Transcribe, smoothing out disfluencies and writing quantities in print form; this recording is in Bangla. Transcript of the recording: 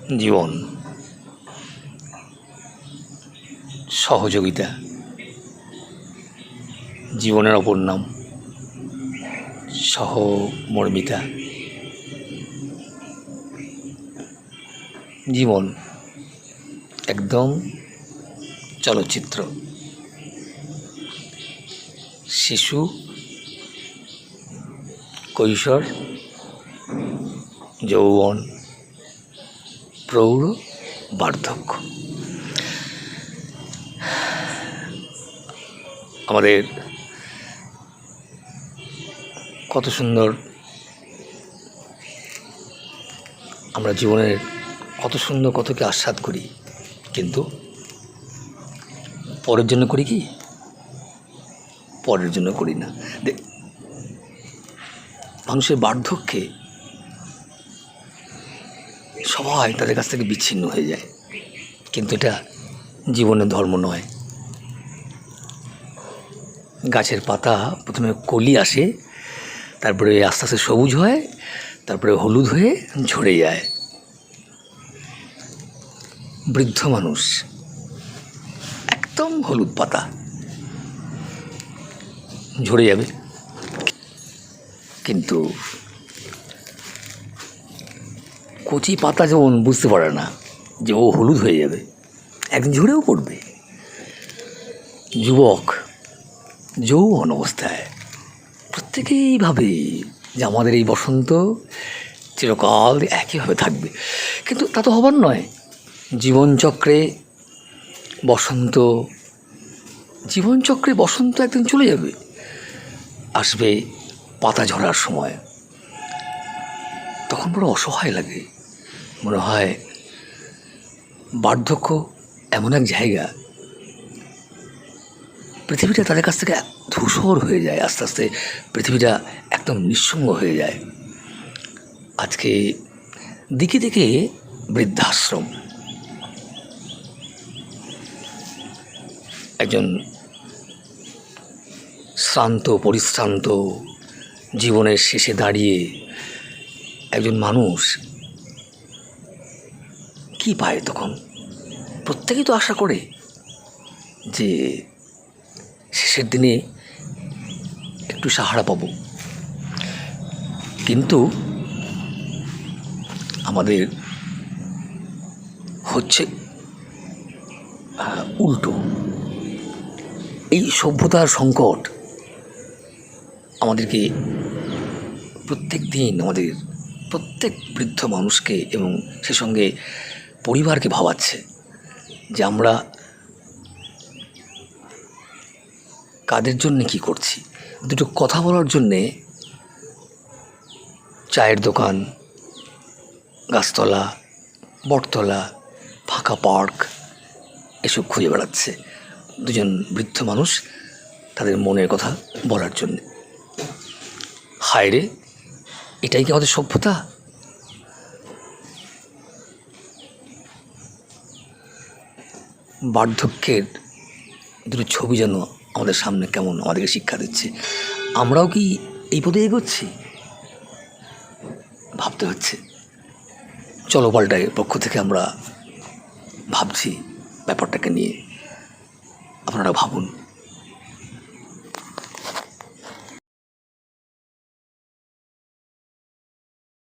জীবন, সহযোগিতা, জীবনের অপর নাম, সহমর্মিতা। জীবন একদম চলচ্চিত্র। শিশু, কৈশোর, যৌবন, প্রৌঢ়, বার্ধক্য। আমাদের কত সুন্দর, আমরা জীবনের কত সুন্দর, কত কি আস্বাদ করি, কিন্তু পরের জন্য করি কি? পরের জন্য করি না। মানুষের বার্ধক্যে সবাই তাদের কাছ থেকে বিচ্ছিন্ন হয়ে যায়, কিন্তু এটা জীবনের ধর্ম নয়। গাছের পাতা প্রথমে কলি আসে, তারপরে আস্তে আস্তে সবুজ হয়, তারপরে হলুদ হয়ে ঝরে যায়। বৃদ্ধ মানুষ একদম হলুদ পাতা, ঝরে যাবে, কিন্তু কচি পাতা যেমন বুঝতে পারে না যে ও হলুদ হয়ে যাবে, একদিন ঝরেও পড়বে। যুবক যৌবন অবস্থায় প্রত্যেকেই ভাবে যে আমাদের এই বসন্ত চিরকাল একইভাবে থাকবে, কিন্তু তা তো হবার নয়। জীবনচক্রে বসন্ত একদিন চলে যাবে, আসবে পাতা ঝরার সময়। তখন বড় অসহায় লাগে, মনে হয় বার্ধক্য এমন এক জায়গা, পৃথিবীটা তাদের কাছ থেকে ধূসর হয়ে যায়, আস্তে আস্তে পৃথিবীটা একদম নিঃসঙ্গ হয়ে যায়। আজকে দিকে দিকে বৃদ্ধাশ্রম। একজন শ্রান্ত পরিশ্রান্ত জীবনের শেষে দাঁড়িয়ে একজন মানুষ কি পায় তখন? প্রত্যেকেই তো আশা করে যে শেষের দিনে একটু সাহারা পাবো, কিন্তু আমাদের হচ্ছে উল্টো। এই সভ্যতার সংকট আমাদেরকে প্রত্যেক দিন, আমাদের প্রত্যেক বৃদ্ধ মানুষকে এবং সে সঙ্গে পরিবারকে ভাবাচ্ছে যে আমরা কাদের জন্যে কী করছি। দুটো কথা বলার জন্যে চায়ের দোকান, গাছতলা, বটতলা, ফাঁকা পার্ক এসব খুঁজে বেড়াচ্ছে দুজন বৃদ্ধ মানুষ তাদের মনের কথা বলার জন্যে। হায় রে, এটাই কি আমাদের সভ্যতা? বার্ধক্যের দুটো ছবি যেন আমাদের সামনে কেমন আমাদেরকে শিক্ষা দিচ্ছে। আমরাও কি এই পথে এগোচ্ছি? ভাবতে হচ্ছে। চলো পাল্টায় পক্ষ থেকে আমরা ভাবছি ব্যাপারটাকে নিয়ে, আপনারা ভাবুন।